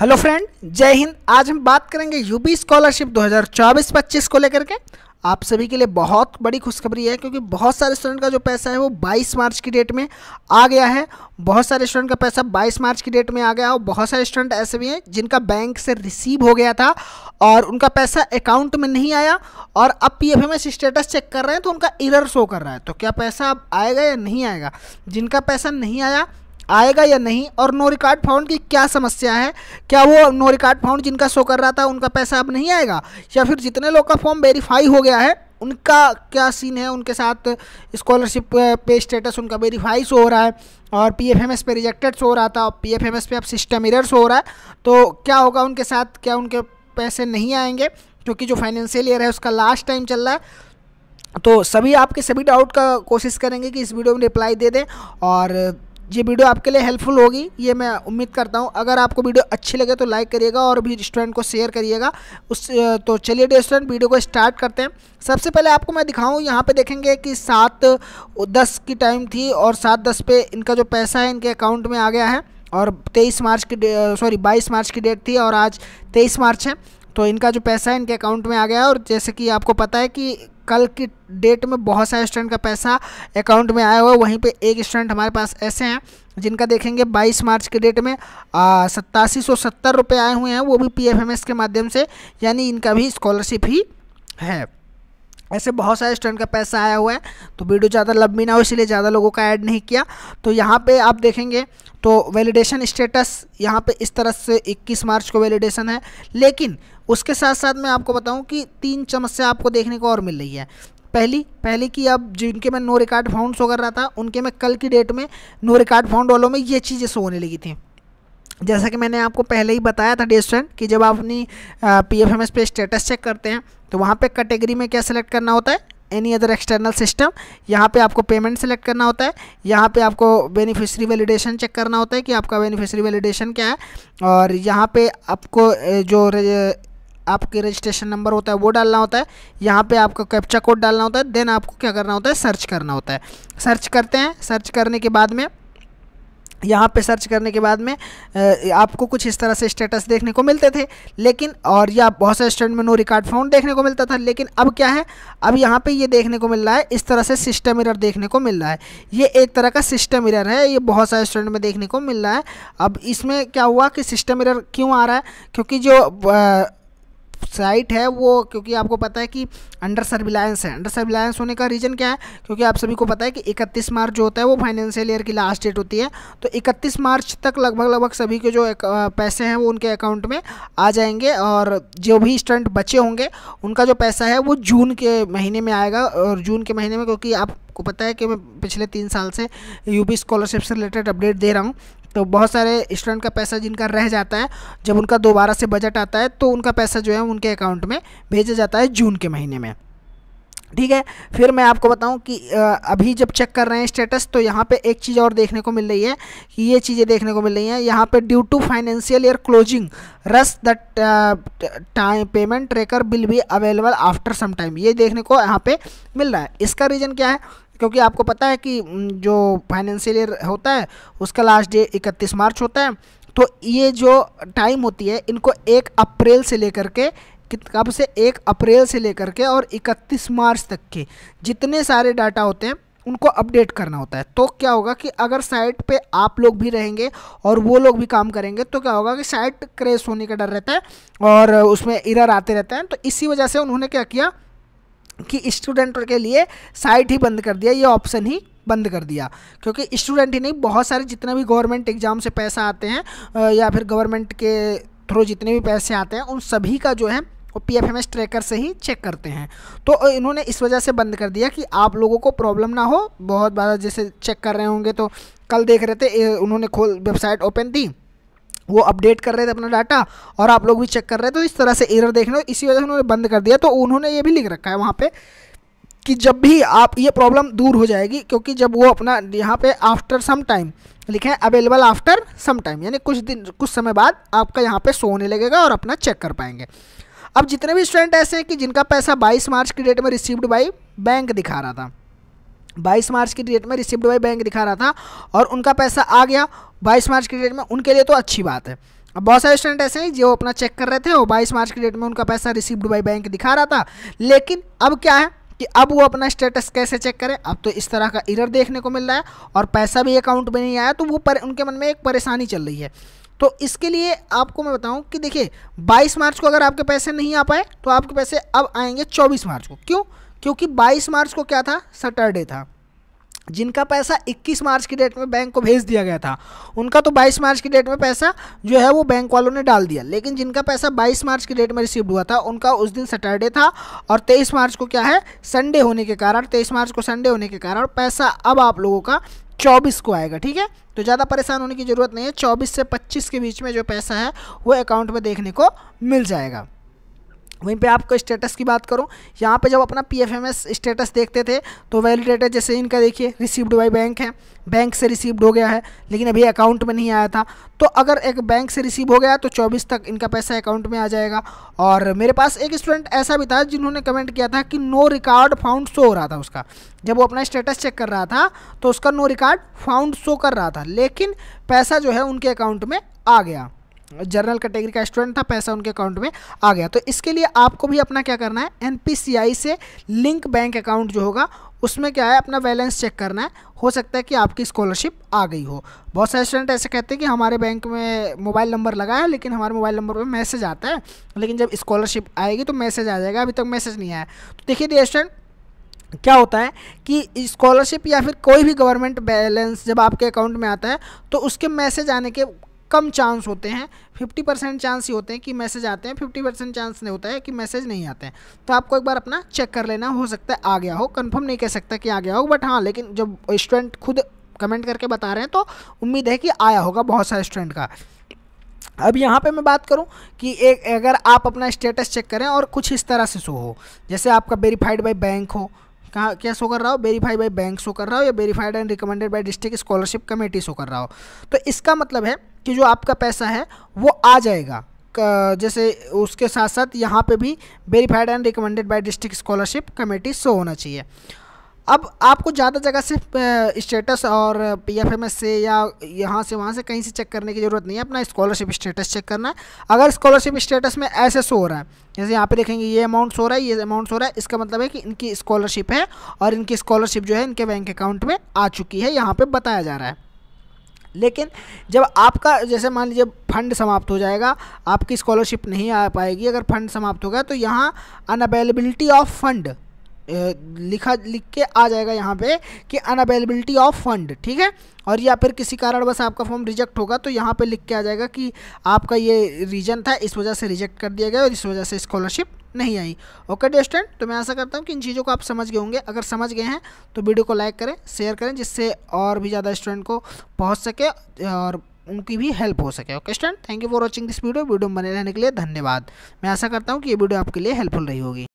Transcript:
Hello friend, जय हिंद। आज हम बात करेंगे यूपी स्कॉलरशिप 2024-25 को लेकर के। आप सभी के लिए बहुत बड़ी खुशखबरी है क्योंकि बहुत सारे स्टूडेंट का जो पैसा है वो 22 मार्च की डेट में आ गया है। बहुत सारे स्टूडेंट का पैसा 22 मार्च की डेट में आ गया और बहुत सारे स्टूडेंट ऐसे भी हैं जिनका बैंक से रिसीव हो गया था और उनका पैसा अकाउंट में नहीं आया और अब पीएफएमएस स्टेटस चेक कर रहे हैं तो उनका एरर शो कर रहा है। तो क्या पैसा अब आएगा या नहीं आएगा? जिनका पैसा नहीं आया आएगा या नहीं, और नो रिकॉर्ड फाउंड की क्या समस्या है? क्या वो नो रिकॉर्ड फाउंड जिनका शो कर रहा था उनका पैसा अब नहीं आएगा, या फिर जितने लोग का फॉर्म वेरीफाई हो गया है उनका क्या सीन है? उनके साथ स्कॉलरशिप पे स्टेटस उनका वेरीफाई शो हो रहा है और पीएफएमएस पे रिजेक्टेड शो हो रहा था और पीएफएमएस पे अब सिस्टम एरर शो हो रहा है। तो क्या होगा उनके साथ? क्या उनके पैसे नहीं आएंगे? क्योंकि जो फाइनेंशियल ईयर है उसका लास्ट टाइम चल रहा है। तो सभी आपके सभी डाउट का कोशिश करेंगे कि इस वीडियो में रिप्लाई दे दें और ये वीडियो आपके लिए हेल्पफुल होगी, ये मैं उम्मीद करता हूँ। अगर आपको वीडियो अच्छी लगे तो लाइक करिएगा और भी स्टूडेंट को शेयर करिएगा। तो चलिए डियर स्टूडेंट, वीडियो को स्टार्ट करते हैं। सबसे पहले आपको मैं दिखाऊँ, यहाँ पे देखेंगे कि 7:10 की टाइम थी और 7:10 पे इनका जो पैसा है इनके अकाउंट में आ गया है और 22 मार्च की डेट थी और आज 23 मार्च है। तो इनका जो पैसा है इनके अकाउंट में आ गया है और जैसे कि आपको पता है कि कल की डेट में बहुत सारे स्टूडेंट का पैसा अकाउंट में आया हुआ है। वहीं पे एक स्टूडेंट हमारे पास ऐसे हैं जिनका देखेंगे 22 मार्च की डेट में 8770 रुपये आए हुए हैं, वो भी पीएफएमएस के माध्यम से, यानी इनका भी स्कॉलरशिप ही है। ऐसे बहुत सारे स्टूडेंट का पैसा आया हुआ है। तो वीडियो ज़्यादा लंबी ना हो इसलिए ज़्यादा लोगों का ऐड नहीं किया। तो यहाँ पे आप देखेंगे तो वैलिडेशन स्टेटस यहाँ पे इस तरह से 21 मार्च को वैलिडेशन है, लेकिन उसके साथ साथ मैं आपको बताऊं कि 3 समस्या आपको देखने को और मिल रही है। पहली कि अब जिनके में नो रिकॉर्ड फाउंड शो कर रहा था उनके में कल की डेट में नो रिकॉर्ड फाउंड वालों में ये चीज़ें शो होने लगी थी। जैसा कि मैंने आपको पहले ही बताया था डियर स्टूडेंट कि जब आप अपनी पीएफएमएस पे स्टेटस चेक करते हैं तो वहाँ पे कैटेगरी में क्या सेलेक्ट करना होता है? Any other external system. यहाँ पे आपको पेमेंट सेलेक्ट करना होता है। यहाँ पे आपको बेनिफिशियरी वैलिडेशन चेक करना होता है कि आपका बेनिफिशियरी वैलिडेशन क्या है, और यहाँ पे आपको जो आपके रजिस्ट्रेशन नंबर होता है वो डालना होता है। यहाँ पे आपको कैप्चा कोड डालना होता है। देन आपको क्या करना होता है? सर्च करना होता है। सर्च करते हैं। सर्च करने के बाद में यहाँ पे सर्च करने के बाद में आपको कुछ इस तरह से स्टेटस देखने को मिलते थे, लेकिन और या बहुत सारे स्टूडेंट में नो रिकॉर्ड फाउंड देखने को मिलता था। लेकिन अब क्या है? अब यहाँ पे ये देखने को मिल रहा है इस तरह से सिस्टम एरर देखने को मिल रहा है। ये एक तरह का सिस्टम एरर है, ये बहुत सारे स्टूडेंट में देखने को मिल रहा है। अब इसमें क्या हुआ कि सिस्टम एरर क्यों आ रहा है? क्योंकि जो साइट है वो, क्योंकि आपको पता है कि अंडर सर्विलांस है। अंडर सर्विलांस होने का रीज़न क्या है? क्योंकि आप सभी को पता है कि 31 मार्च जो होता है वो फाइनेंशियल ईयर की लास्ट डेट होती है। तो 31 मार्च तक लगभग सभी के जो पैसे हैं वो उनके अकाउंट में आ जाएंगे और जो भी स्टूडेंट बचे होंगे उनका जो पैसा है वो जून के महीने में आएगा। और जून के महीने में, क्योंकि आपको पता है कि मैं पिछले 3 साल से यूपी स्कॉलरशिप से रिलेटेड अपडेट दे रहा हूँ, तो बहुत सारे स्टूडेंट का पैसा जिनका रह जाता है, जब उनका दोबारा से बजट आता है तो उनका पैसा जो है उनके अकाउंट में भेजा जाता है जून के महीने में। ठीक है। फिर मैं आपको बताऊं कि अभी जब चेक कर रहे हैं स्टेटस तो यहाँ पे एक चीज़ और देखने को मिल रही है कि ये चीज़ें देखने को मिल रही हैं यहाँ पे, due to financial year closing रस the time payment tracker will be available after some time, ये देखने को यहाँ पे मिल रहा है। इसका रीज़न क्या है? क्योंकि आपको पता है कि जो फाइनेंशियल ईयर होता है उसका लास्ट डे 31 मार्च होता है। तो ये जो टाइम होती है इनको 1 अप्रैल से लेकर के, कब से? 1 अप्रैल से लेकर के और 31 मार्च तक के जितने सारे डाटा होते हैं उनको अपडेट करना होता है। तो क्या होगा कि अगर साइट पे आप लोग भी रहेंगे और वो लोग भी काम करेंगे तो क्या होगा कि साइट क्रैश होने का डर रहता है और उसमें एरर आते रहते हैं। तो इसी वजह से उन्होंने क्या किया कि स्टूडेंट के लिए साइट ही बंद कर दिया, ये ऑप्शन ही बंद कर दिया। क्योंकि स्टूडेंट ही नहीं, बहुत सारे जितने भी गवर्नमेंट एग्जाम से पैसा आते हैं या फिर गवर्नमेंट के थ्रू जितने भी पैसे आते हैं उन सभी का जो है वो पीएफएमएस ट्रैकर से ही चेक करते हैं। तो इन्होंने इस वजह से बंद कर दिया कि आप लोगों को प्रॉब्लम ना हो। बहुत बार जैसे चेक कर रहे होंगे तो कल देख रहे थे, उन्होंने वेबसाइट ओपन थी, वो अपडेट कर रहे थे अपना डाटा और आप लोग भी चेक कर रहे थे, तो इस तरह से एरर देखने को, इसी वजह से उन्होंने बंद कर दिया। तो उन्होंने ये भी लिख रखा है वहाँ पे कि जब भी आप, ये प्रॉब्लम दूर हो जाएगी क्योंकि जब वो अपना यहाँ पे आफ्टर सम टाइम लिखे हैं, अवेलेबल आफ्टर सम टाइम, यानी कुछ समय बाद आपका यहाँ पे शो होने लगेगा और अपना चेक कर पाएंगे। अब जितने भी स्टूडेंट ऐसे हैं कि जिनका पैसा 22 मार्च की डेट में रिसीव्ड बाई बैंक दिखा रहा था, 22 मार्च की डेट में रिसिप्ट बाय बैंक दिखा रहा था और उनका पैसा आ गया 22 मार्च की डेट में, उनके लिए तो अच्छी बात है। अब बहुत सारे स्टूडेंट ऐसे हैं जो अपना चेक कर रहे थे और 22 मार्च की डेट में उनका पैसा रिसीव्ड बाय बैंक दिखा रहा था, लेकिन अब क्या है कि अब वो अपना स्टेटस कैसे चेक करें। अब तो इस तरह का एरर देखने को मिल रहा है और पैसा भी अकाउंट में नहीं आया, तो वो उनके मन में एक परेशानी चल रही है। तो इसके लिए आपको मैं बताऊं कि देखिए 22 मार्च को अगर आपके पैसे नहीं आ पाए तो आपके पैसे अब आएंगे 24 मार्च को। क्यों? क्योंकि 22 मार्च को क्या था, सैटरडे था। जिनका पैसा 21 मार्च की डेट में बैंक को भेज दिया गया था उनका तो 22 मार्च की डेट में पैसा जो है वो बैंक वालों ने डाल दिया, लेकिन जिनका पैसा 22 मार्च की डेट में रिसीव हुआ था उनका उस दिन सैटरडे था और 23 मार्च को क्या है, संडे होने के कारण, 23 मार्च को संडे होने के कारण पैसा अब आप लोगों का 24 को आएगा। ठीक है, तो ज़्यादा परेशान होने की ज़रूरत नहीं है। 24 से 25 के बीच में जो पैसा है वो अकाउंट में देखने को मिल जाएगा। वहीं पे आपको स्टेटस की बात करूं, यहाँ पे जब अपना पीएफएमएस स्टेटस देखते थे तो वैलिडेटेड, जैसे इनका देखिए रिसीव्ड बाय बैंक है, बैंक से रिसीव्ड हो गया है लेकिन अभी अकाउंट में नहीं आया था। तो अगर एक बैंक से रिसीव हो गया तो 24 तक इनका पैसा अकाउंट में आ जाएगा। और मेरे पास एक स्टूडेंट ऐसा भी था जिन्होंने कमेंट किया था कि नो रिकॉर्ड फाउंड शो हो रहा था उसका, जब वो अपना स्टेटस चेक कर रहा था तो उसका नो रिकॉर्ड फाउंड शो कर रहा था, लेकिन पैसा जो है उनके अकाउंट में आ गया। जनरल कैटेगरी का स्टूडेंट था, पैसा उनके अकाउंट में आ गया। तो इसके लिए आपको भी अपना क्या करना है, एनपीसीआई से लिंक बैंक अकाउंट जो होगा उसमें क्या है अपना बैलेंस चेक करना है। हो सकता है कि आपकी स्कॉलरशिप आ गई हो। बहुत सारे स्टूडेंट ऐसे कहते हैं कि हमारे बैंक में मोबाइल नंबर लगा है लेकिन हमारे मोबाइल नंबर पे मैसेज आता है, लेकिन जब स्कॉलरशिप आएगी तो मैसेज आ जाएगा, अभी तक मैसेज नहीं आया। तो देखिए डियर स्टूडेंट, क्या होता है कि स्कॉलरशिप या फिर कोई भी गवर्नमेंट बैलेंस जब आपके अकाउंट में आता है तो उसके मैसेज आने के कम चांस होते हैं, 50% चांस ही होते हैं कि मैसेज आते हैं, 50% चांस नहीं होता है कि मैसेज नहीं आते हैं। तो आपको एक बार अपना चेक कर लेना, हो सकता है आ गया हो, कंफर्म नहीं कह सकता कि आ गया हो, बट हाँ, लेकिन जब स्टूडेंट खुद कमेंट करके बता रहे हैं तो उम्मीद है कि आया होगा बहुत सारे स्टूडेंट का। अब यहाँ पे मैं बात करूँ कि एक अगर आप अपना स्टेटस चेक करें और कुछ इस तरह से शो हो, जैसे आपका वेरीफाइड बाय बैंक हो, कहाँ क्या शो कर रहा हो, वेरीफाइड बाय बैंक शो कर रहा हो या verified and recommended by district scholarship committee show कर रहा हो, तो इसका मतलब है कि जो आपका पैसा है वो आ जाएगा। जैसे उसके साथ साथ यहाँ पे भी verified and recommended by district scholarship committee show होना चाहिए। अब आपको ज़्यादा जगह से स्टेटस और पीएफएमएस से या यहाँ से वहाँ से कहीं से चेक करने की ज़रूरत नहीं है, अपना स्कॉलरशिप स्टेटस चेक करना है। अगर स्कॉलरशिप स्टेटस में ऐसे शो हो रहा है, जैसे यहाँ पे देखेंगे ये अमाउंट शो हो रहा है, ये अमाउंट शो हो रहा है, इसका मतलब है कि इनकी स्कॉलरशिप है और इनकी स्कॉलरशिप जो है इनके बैंक अकाउंट में आ चुकी है, यहाँ पर बताया जा रहा है। लेकिन जब आपका जैसे मान लीजिए फंड समाप्त हो जाएगा, आपकी स्कॉलरशिप नहीं आ पाएगी, अगर फंड समाप्त होगा तो यहाँ अनअवेलेबिलिटी ऑफ फंड लिख के आ जाएगा यहाँ पे कि अनअवेलेबिलिटी ऑफ फंड, ठीक है। और या फिर किसी कारण बस आपका फॉर्म रिजेक्ट होगा तो यहाँ पे लिख के आ जाएगा कि आपका ये रीजन था, इस वजह से रिजेक्ट कर दिया गया और इस वजह से स्कॉलरशिप नहीं आई। ओके डियर स्टूडेंट, तो मैं आशा करता हूँ कि इन चीज़ों को आप समझ गए होंगे। अगर समझ गए हैं तो वीडियो को लाइक करें, शेयर करें, जिससे और भी ज़्यादा स्टूडेंट को पहुँच सके और उनकी भी हेल्प हो सके। Okay student, thank you for watching this video. Video में बने रहने के लिए धन्यवाद। मैं आशा करता हूँ कि ये वीडियो आपके लिए हेल्पफुल रही होगी।